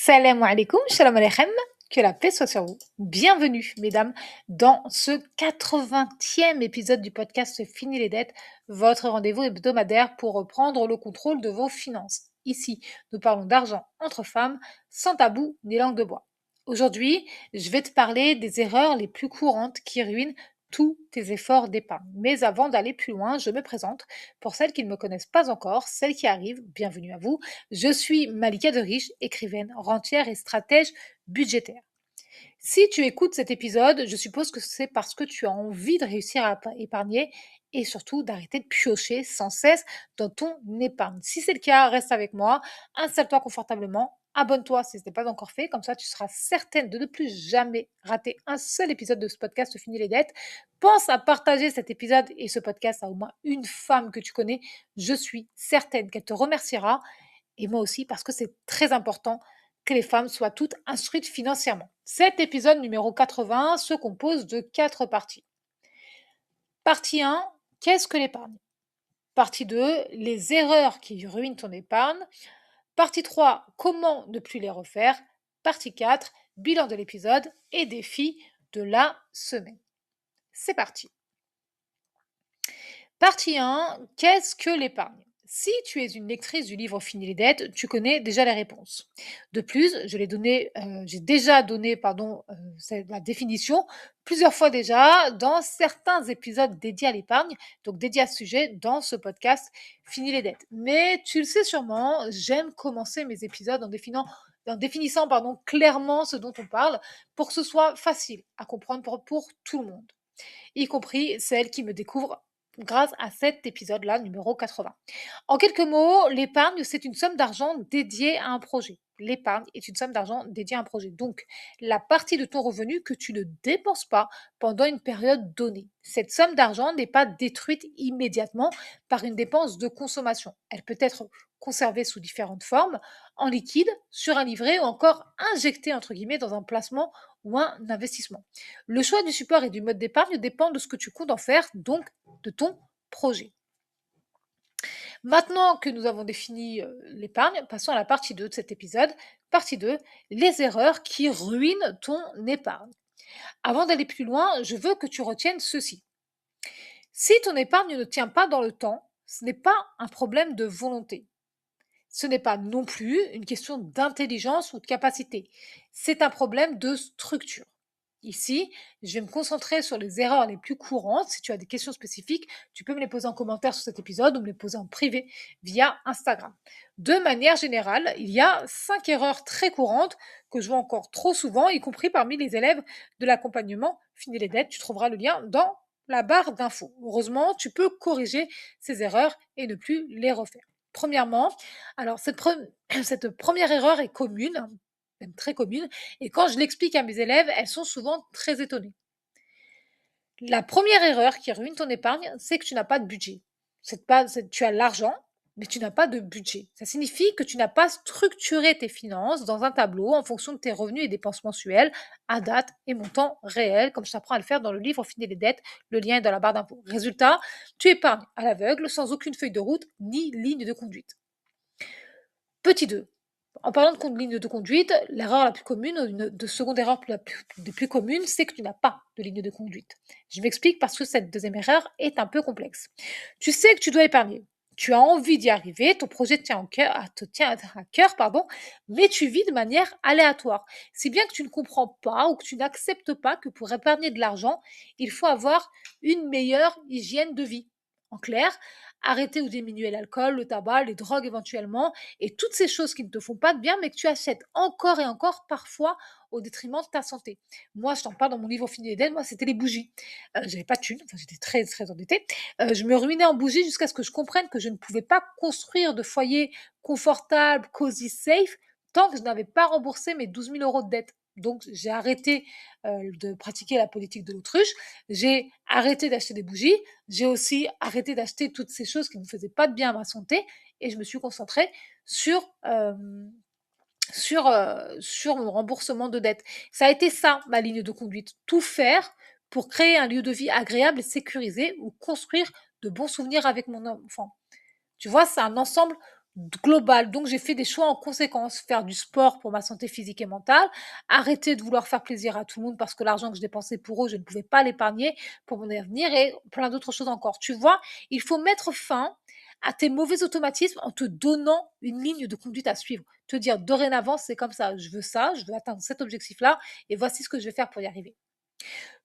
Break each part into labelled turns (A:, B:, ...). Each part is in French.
A: Salam alaikum, shalom aleichem, que la paix soit sur vous. Bienvenue, mesdames, dans ce 80e épisode du podcast Fini les dettes, votre rendez-vous hebdomadaire pour reprendre le contrôle de vos finances. Ici, nous parlons d'argent entre femmes, sans tabou ni langue de bois. Aujourd'hui, je vais te parler des erreurs les plus courantes qui ruinent tous tes efforts d'épargne. Mais avant d'aller plus loin, je me présente. Pour celles qui ne me connaissent pas encore, celles qui arrivent, bienvenue à vous. Je suis Malika de Riche, écrivaine, rentière et stratège budgétaire. Si tu écoutes cet épisode, je suppose que c'est parce que tu as envie de réussir à épargner et surtout d'arrêter de piocher sans cesse dans ton épargne. Si c'est le cas, reste avec moi, installe-toi confortablement, abonne-toi si ce n'est pas encore fait, comme ça tu seras certaine de ne plus jamais rater un seul épisode de ce podcast Fini les dettes. Pense à partager cet épisode et ce podcast à au moins une femme que tu connais. Je suis certaine qu'elle te remerciera et moi aussi parce que c'est très important que les femmes soient toutes instruites financièrement. Cet épisode numéro 80 se compose de 4 parties. Partie 1, qu'est-ce que l'épargne? Partie 2, les erreurs qui ruinent ton épargne. Partie 3, comment ne plus les refaire. Partie 4, bilan de l'épisode et défi de la semaine. C'est parti. Partie 1, qu'est-ce que l'épargne? Si tu es une lectrice du livre Fini les dettes, tu connais déjà les réponses. De plus, j'ai déjà donné la définition plusieurs fois déjà dans certains épisodes dédiés à l'épargne, donc dédiés à ce sujet dans ce podcast Fini les dettes. Mais tu le sais sûrement, j'aime commencer mes épisodes en définissant clairement ce dont on parle pour que ce soit facile à comprendre pour tout le monde, y compris celles qui me découvrent grâce à cet épisode-là, numéro 80. En quelques mots, l'épargne, c'est une somme d'argent dédiée à un projet. L'épargne est une somme d'argent dédiée à un projet. Donc, la partie de ton revenu que tu ne dépenses pas pendant une période donnée. Cette somme d'argent n'est pas détruite immédiatement par une dépense de consommation. Elle peut être conservée sous différentes formes, en liquide, sur un livret ou encore injectée entre guillemets dans un placement ou un investissement. Le choix du support et du mode d'épargne dépend de ce que tu comptes en faire, donc de ton projet. Maintenant que nous avons défini l'épargne, passons à la partie 2 de cet épisode. Partie 2, les erreurs qui ruinent ton épargne. Avant d'aller plus loin, je veux que tu retiennes ceci. Si ton épargne ne tient pas dans le temps, ce n'est pas un problème de volonté. Ce n'est pas non plus une question d'intelligence ou de capacité. C'est un problème de structure. Ici, je vais me concentrer sur les erreurs les plus courantes. Si tu as des questions spécifiques, tu peux me les poser en commentaire sur cet épisode ou me les poser en privé via Instagram. De manière générale, il y a 5 erreurs très courantes que je vois encore trop souvent, y compris parmi les élèves de l'accompagnement Fini les dettes. Tu trouveras le lien dans la barre d'infos. Heureusement, tu peux corriger ces erreurs et ne plus les refaire. Premièrement, alors cette première erreur est commune, même très commune, et quand je l'explique à mes élèves, elles sont souvent très étonnées. La première erreur qui ruine ton épargne, c'est que tu n'as pas de budget. Tu as l'argent, mais tu n'as pas de budget. Ça signifie que tu n'as pas structuré tes finances dans un tableau en fonction de tes revenus et dépenses mensuelles, à date et montant réel, comme je t'apprends à le faire dans le livre Fini les dettes. Le lien est dans la barre d'infos. Résultat, tu épargnes à l'aveugle, sans aucune feuille de route ni ligne de conduite. Petit 2. En parlant de ligne de conduite, l'erreur la plus commune, une de seconde erreur des plus communes, c'est que tu n'as pas de ligne de conduite. Je m'explique parce que cette deuxième erreur est un peu complexe. Tu sais que tu dois épargner. Tu as envie d'y arriver, ton projet te tient à cœur, mais tu vis de manière aléatoire. Si bien que tu ne comprends pas ou que tu n'acceptes pas que pour épargner de l'argent, il faut avoir une meilleure hygiène de vie. En clair, arrêter ou diminuer l'alcool, le tabac, les drogues éventuellement, et toutes ces choses qui ne te font pas de bien, mais que tu achètes encore et encore, parfois au détriment de ta santé. Moi, je t'en parle dans mon livre Fini les dettes, moi, c'était les bougies. J'avais pas de thunes, enfin, j'étais très, très endettée. Je me ruinais en bougies jusqu'à ce que je comprenne que je ne pouvais pas construire de foyer confortable, cosy, safe, tant que je n'avais pas remboursé mes 12 000 euros de dette. Donc, j'ai arrêté de pratiquer la politique de l'autruche. J'ai arrêté d'acheter des bougies. J'ai aussi arrêté d'acheter toutes ces choses qui ne faisaient pas de bien à ma santé. Et je me suis concentrée sur mon remboursement de dette. Ça a été ça, ma ligne de conduite. Tout faire pour créer un lieu de vie agréable et sécurisé ou construire de bons souvenirs avec mon enfant. Tu vois, c'est un ensemble global. Donc, j'ai fait des choix en conséquence. Faire du sport pour ma santé physique et mentale, arrêter de vouloir faire plaisir à tout le monde parce que l'argent que je dépensais pour eux, je ne pouvais pas l'épargner pour mon avenir et plein d'autres choses encore. Tu vois, il faut mettre fin à tes mauvais automatismes en te donnant une ligne de conduite à suivre. Te dire dorénavant, c'est comme ça, je veux atteindre cet objectif-là et voici ce que je vais faire pour y arriver.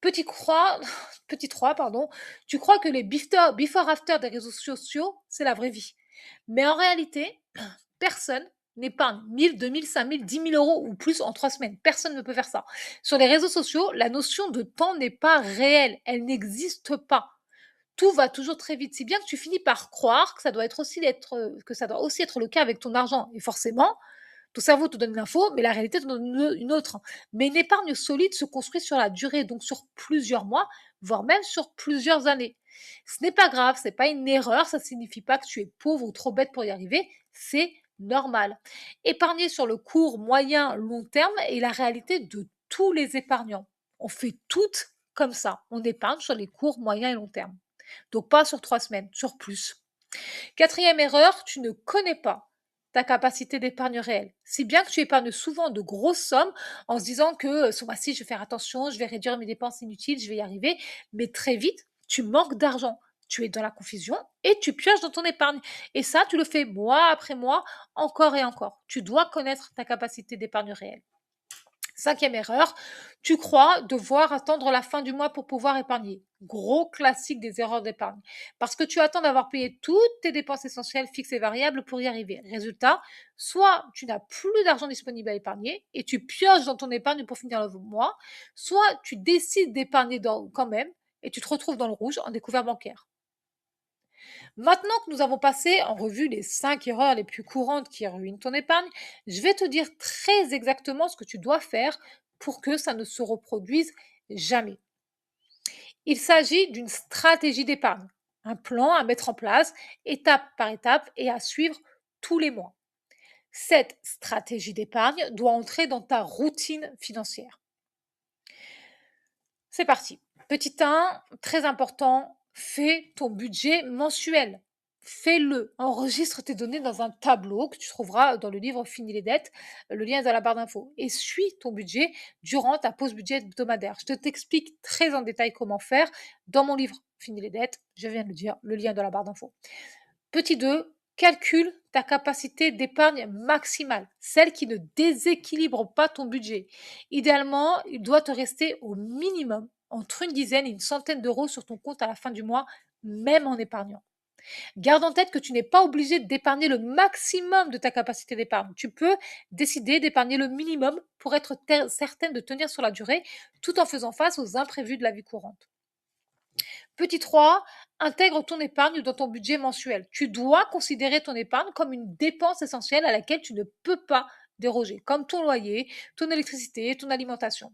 A: Petit, croix, petit 3, pardon, tu crois que les before-after des réseaux sociaux, c'est la vraie vie. Mais en réalité, personne n'épargne 1000, 2000, 5000, 10 000 euros ou plus en 3 semaines. Personne ne peut faire ça. Sur les réseaux sociaux, la notion de temps n'est pas réelle. Elle n'existe pas. Tout va toujours très vite. Si bien que tu finis par croire que ça doit que ça doit aussi être le cas avec ton argent. Et forcément, ton cerveau te donne une info, mais la réalité te donne une autre. Mais une épargne solide se construit sur la durée, donc sur plusieurs mois, voire même sur plusieurs années. Ce n'est pas grave, c'est pas une erreur, ça ne signifie pas que tu es pauvre ou trop bête pour y arriver, c'est normal. Épargner sur le court, moyen, long terme est la réalité de tous les épargnants. On fait toutes comme ça. On épargne sur les courts, moyens et long terme. Donc pas sur 3 semaines, sur plus. Quatrième erreur, tu ne connais pas ta capacité d'épargne réelle. Si bien que tu épargnes souvent de grosses sommes en se disant que ce mois-ci, je vais faire attention, je vais réduire mes dépenses inutiles, je vais y arriver, mais très vite, tu manques d'argent. Tu es dans la confusion et tu pioches dans ton épargne. Et ça, tu le fais mois après mois, encore et encore. Tu dois connaître ta capacité d'épargne réelle. Cinquième erreur, tu crois devoir attendre la fin du mois pour pouvoir épargner. Gros classique des erreurs d'épargne. Parce que tu attends d'avoir payé toutes tes dépenses essentielles fixes et variables pour y arriver. Résultat, soit tu n'as plus d'argent disponible à épargner et tu pioches dans ton épargne pour finir le mois, soit tu décides d'épargner quand même et tu te retrouves dans le rouge en découvert bancaire. Maintenant que nous avons passé en revue les 5 erreurs les plus courantes qui ruinent ton épargne, je vais te dire très exactement ce que tu dois faire pour que ça ne se reproduise jamais. Il s'agit d'une stratégie d'épargne, un plan à mettre en place étape par étape et à suivre tous les mois. Cette stratégie d'épargne doit entrer dans ta routine financière. C'est parti. Petit 1, très important, fais ton budget mensuel. Fais-le. Enregistre tes données dans un tableau que tu trouveras dans le livre Fini les dettes. Le lien est dans la barre d'infos. Et suis ton budget durant ta pause budget hebdomadaire. Je t'explique très en détail comment faire dans mon livre Fini les dettes. Je viens de le dire, le lien est dans la barre d'infos. Petit 2, calcule ta capacité d'épargne maximale, celle qui ne déséquilibre pas ton budget. Idéalement, il doit te rester au minimum entre une dizaine et une centaine d'euros sur ton compte à la fin du mois, même en épargnant. Garde en tête que tu n'es pas obligé d'épargner le maximum de ta capacité d'épargne. Tu peux décider d'épargner le minimum pour être certaine de tenir sur la durée tout en faisant face aux imprévus de la vie courante. Petit 3, intègre ton épargne dans ton budget mensuel. Tu dois considérer ton épargne comme une dépense essentielle à laquelle tu ne peux pas déroger, comme ton loyer, ton électricité, ton alimentation.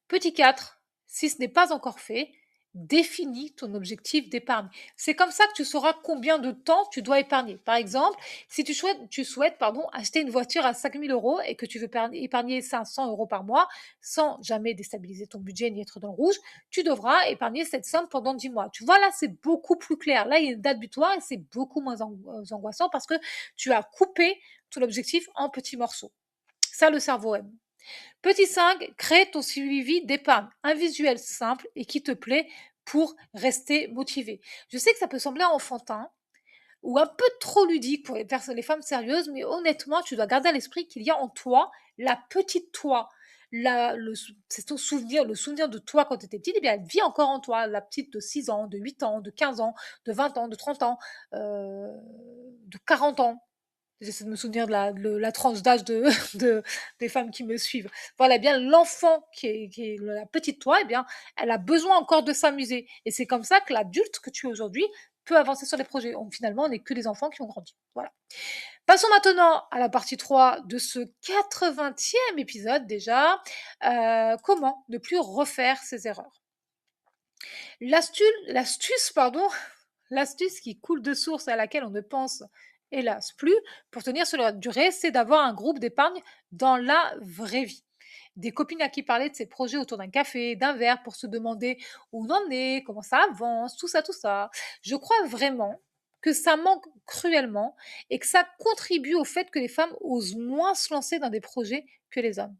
A: Petit 4, si ce n'est pas encore fait, définis ton objectif d'épargne. C'est comme ça que tu sauras combien de temps tu dois épargner. Par exemple, si tu souhaites acheter une voiture à 5 000 euros et que tu veux épargner 500 euros par mois sans jamais déstabiliser ton budget ni être dans le rouge, tu devras épargner cette somme pendant 10 mois. Tu vois, là, c'est beaucoup plus clair. Là, il y a une date butoir et c'est beaucoup moins angoissant parce que tu as coupé ton objectif en petits morceaux. Ça, le cerveau aime. Petit 5, crée ton suivi d'épargne, un visuel simple et qui te plaît pour rester motivé. Je sais que ça peut sembler enfantin ou un peu trop ludique pour les femmes sérieuses, mais honnêtement, tu dois garder à l'esprit qu'il y a en toi la petite toi. C'est ton souvenir, le souvenir de toi quand tu étais petite, eh bien, elle vit encore en toi, la petite de 6 ans, de 8 ans, de 15 ans, de 20 ans, de 30 ans, de 40 ans. J'essaie de me souvenir de la tranche d'âge des femmes qui me suivent. Voilà, eh bien l'enfant qui est la petite toi, eh bien, elle a besoin encore de s'amuser. Et c'est comme ça que l'adulte que tu es aujourd'hui peut avancer sur les projets. Donc, finalement, on n'est que des enfants qui ont grandi. Voilà. Passons maintenant à la partie 3 de ce 80e épisode déjà. Comment ne plus refaire ces erreurs. L'astuce qui coule de source à laquelle on ne pense hélas plus pour tenir sur la durée, c'est d'avoir un groupe d'épargne dans la vraie vie. Des copines à qui parler de ces projets autour d'un café, d'un verre pour se demander où on en est, comment ça avance, tout ça, tout ça. Je crois vraiment que ça manque cruellement et que ça contribue au fait que les femmes osent moins se lancer dans des projets que les hommes.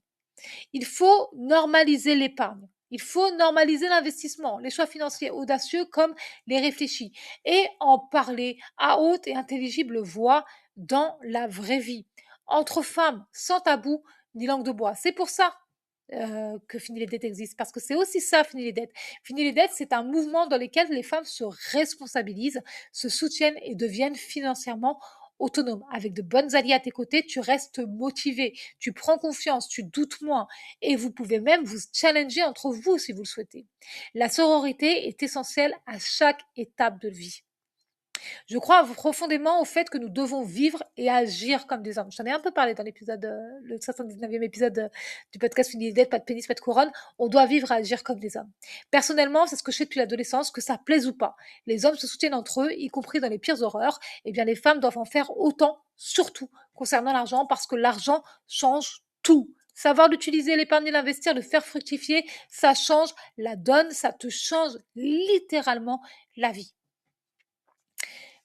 A: Il faut normaliser l'épargne. Il faut normaliser l'investissement, les choix financiers audacieux comme les réfléchis et en parler à haute et intelligible voix dans la vraie vie. Entre femmes, sans tabou ni langue de bois. C'est pour ça que Fini les dettes existe, parce que c'est aussi ça, Fini les dettes. Fini les dettes, c'est un mouvement dans lequel les femmes se responsabilisent, se soutiennent et deviennent financièrement autonomes. Avec de bonnes alliées à tes côtés, tu restes motivé, tu prends confiance, tu doutes moins et vous pouvez même vous challenger entre vous si vous le souhaitez. La sororité est essentielle à chaque étape de vie. Je crois profondément au fait que nous devons vivre et agir comme des hommes. J'en ai un peu parlé dans l'épisode, le 79e épisode du podcast Fini les dettes, pas de pénis, pas de couronne. On doit vivre et agir comme des hommes. Personnellement, c'est ce que je fais depuis l'adolescence, que ça plaise ou pas. Les hommes se soutiennent entre eux, y compris dans les pires horreurs. Eh bien, les femmes doivent en faire autant, surtout concernant l'argent, parce que l'argent change tout. Savoir l'utiliser, l'épargner, l'investir, le faire fructifier, ça change la donne, ça te change littéralement la vie.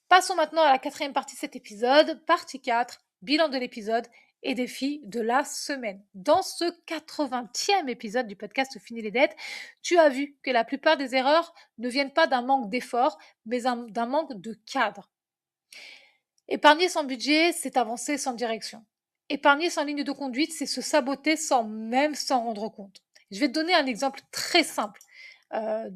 A: Passons maintenant à la quatrième partie de cet épisode, partie 4, bilan de l'épisode et défi de la semaine. Dans ce 80e épisode du podcast Fini les dettes, tu as vu que la plupart des erreurs ne viennent pas d'un manque d'effort, mais d'un manque de cadre. Épargner sans budget, c'est avancer sans direction. Épargner sans ligne de conduite, c'est se saboter sans même s'en rendre compte. Je vais te donner un exemple très simple euh,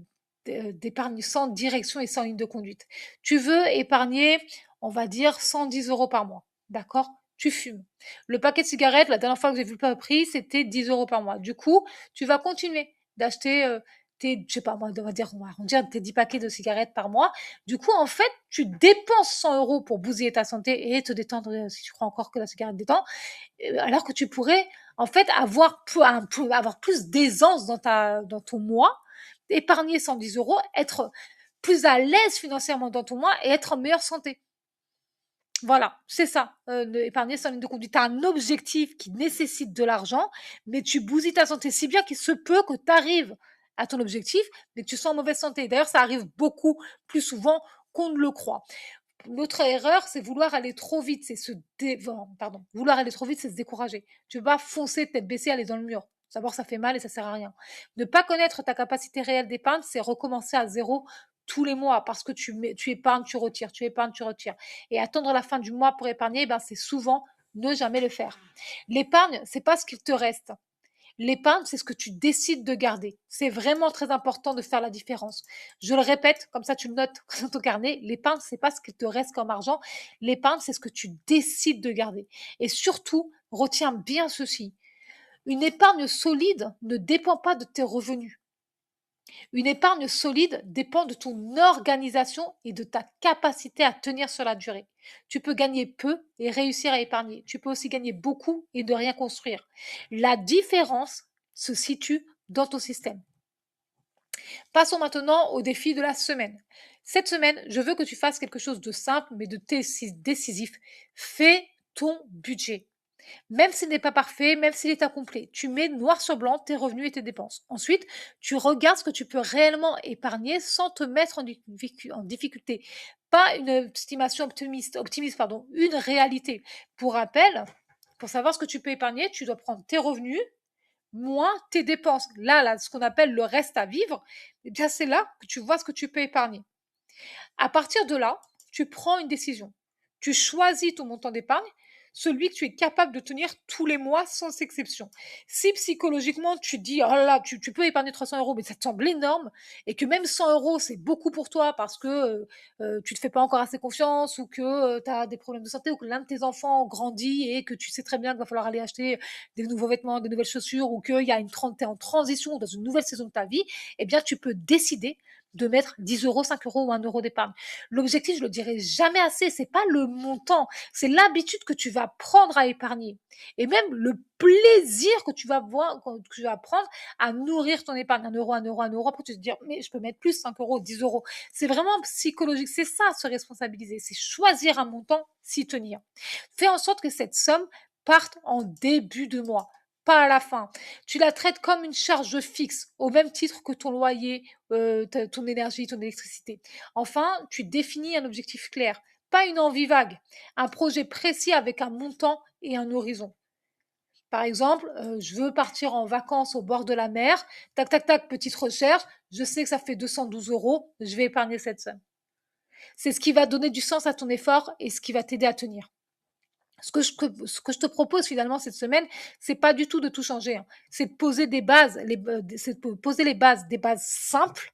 A: d'épargne sans direction et sans ligne de conduite. Tu veux épargner, on va dire, 110 euros par mois. D'accord? Tu fumes. Le paquet de cigarettes, la dernière fois que j'ai vu le prix, c'était 10 euros par mois. Du coup, tu vas continuer d'acheter tes, je sais pas moi, on va dire, on va arrondir tes 10 paquets de cigarettes par mois. Du coup, en fait, tu dépenses 100 euros pour bousiller ta santé et te détendre si tu crois encore que la cigarette détend, alors que tu pourrais, en fait, avoir plus d'aisance dans ton mois, épargner 110 euros, être plus à l'aise financièrement dans ton mois et être en meilleure santé. Voilà, c'est ça, épargner sans ligne de conduite. Tu as un objectif qui nécessite de l'argent, mais tu bousilles ta santé si bien qu'il se peut que tu arrives à ton objectif, mais que tu sois en mauvaise santé. D'ailleurs, ça arrive beaucoup plus souvent qu'on ne le croit. L'autre erreur, c'est vouloir aller trop vite, vouloir aller trop vite, c'est se décourager. Tu vas foncer tête baissée, aller dans le mur. Savoir ça fait mal et ça sert à rien. Ne pas connaître ta capacité réelle d'épargne, c'est recommencer à zéro tous les mois parce que tu épargnes, tu retires, tu épargnes, tu retires. Et attendre la fin du mois pour épargner, ben, c'est souvent ne jamais le faire. L'épargne, c'est pas ce qu'il te reste. L'épargne, c'est ce que tu décides de garder. C'est vraiment très important de faire la différence. Je le répète, comme ça tu le notes dans ton carnet, l'épargne, c'est pas ce qu'il te reste comme argent. L'épargne, c'est ce que tu décides de garder. Et surtout, retiens bien ceci. Une épargne solide ne dépend pas de tes revenus. Une épargne solide dépend de ton organisation et de ta capacité à tenir sur la durée. Tu peux gagner peu et réussir à épargner. Tu peux aussi gagner beaucoup et ne rien construire. La différence se situe dans ton système. Passons maintenant au défi de la semaine. Cette semaine, je veux que tu fasses quelque chose de simple mais de décisif. Fais ton budget. Même s'il n'est pas parfait, même s'il est incomplet, tu mets noir sur blanc tes revenus et tes dépenses. Ensuite, tu regardes ce que tu peux réellement épargner sans te mettre en difficulté. Pas une estimation optimiste, une réalité. Pour rappel, pour savoir ce que tu peux épargner, tu dois prendre tes revenus moins tes dépenses. Là, ce qu'on appelle le reste à vivre, eh bien, c'est là que tu vois ce que tu peux épargner. À partir de là, tu prends une décision. Tu choisis ton montant d'épargne, celui que tu es capable de tenir tous les mois sans exception. Si psychologiquement tu dis, oh là là, tu peux épargner 300 euros, mais ça te semble énorme, et que même 100 euros c'est beaucoup pour toi parce que tu te fais pas encore assez confiance, ou que tu as des problèmes de santé, ou que l'un de tes enfants grandit et que tu sais très bien qu'il va falloir aller acheter des nouveaux vêtements, des nouvelles chaussures, ou qu'il y a t'es en transition dans une nouvelle saison de ta vie, eh bien tu peux décider de mettre 10 euros, 5 euros ou 1 euro d'épargne. L'objectif, je le dirai jamais assez, c'est pas le montant, c'est l'habitude que tu vas prendre à épargner. Et même le plaisir que tu vas voir, que tu vas prendre à nourrir ton épargne. 1 euro, 1 euro, 1 euro, après tu te dire, mais je peux mettre plus, 5 euros, 10 euros. C'est vraiment psychologique, c'est ça, se responsabiliser, c'est choisir un montant, s'y tenir. Fais en sorte que cette somme parte en début de mois. pas à la fin. Tu la traites comme une charge fixe, au même titre que ton loyer, ton énergie, ton électricité. Enfin, tu définis un objectif clair, pas une envie vague, un projet précis avec un montant et un horizon. Par exemple, je veux partir en vacances au bord de la mer. Tac, tac, tac, petite recherche. Je sais que ça fait 212 euros. Je vais épargner cette somme. C'est ce qui va donner du sens à ton effort et ce qui va t'aider à tenir. Ce que je te propose finalement cette semaine, c'est pas du tout de tout changer, hein. C'est de poser des bases, c'est de poser les bases, des bases simples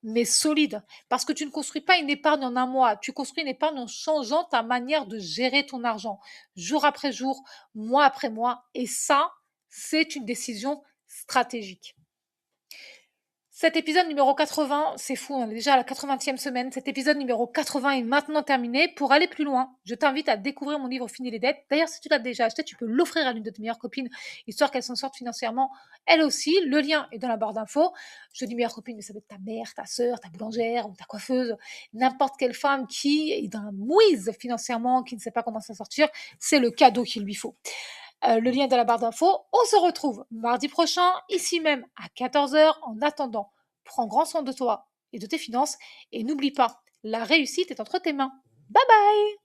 A: mais solides. Parce que tu ne construis pas une épargne en un mois, tu construis une épargne en changeant ta manière de gérer ton argent, jour après jour, mois après mois. Et ça, c'est une décision stratégique. Cet épisode numéro 80, c'est fou, on est déjà à la 80e semaine. Cet épisode numéro 80 est maintenant terminé. Pour aller plus loin, je t'invite à découvrir mon livre Fini les dettes. D'ailleurs, si tu l'as déjà acheté, tu peux l'offrir à l'une de tes meilleures copines, histoire qu'elle s'en sorte financièrement, elle aussi. Le lien est dans la barre d'infos. Je dis meilleure copine, mais ça peut être ta mère, ta sœur, ta boulangère ou ta coiffeuse, n'importe quelle femme qui est dans la mouise financièrement, qui ne sait pas comment s'en sortir. C'est le cadeau qu'il lui faut. Le lien est dans la barre d'infos. On se retrouve mardi prochain, ici même à 14h. En attendant, prends grand soin de toi et de tes finances et n'oublie pas, la réussite est entre tes mains. Bye bye!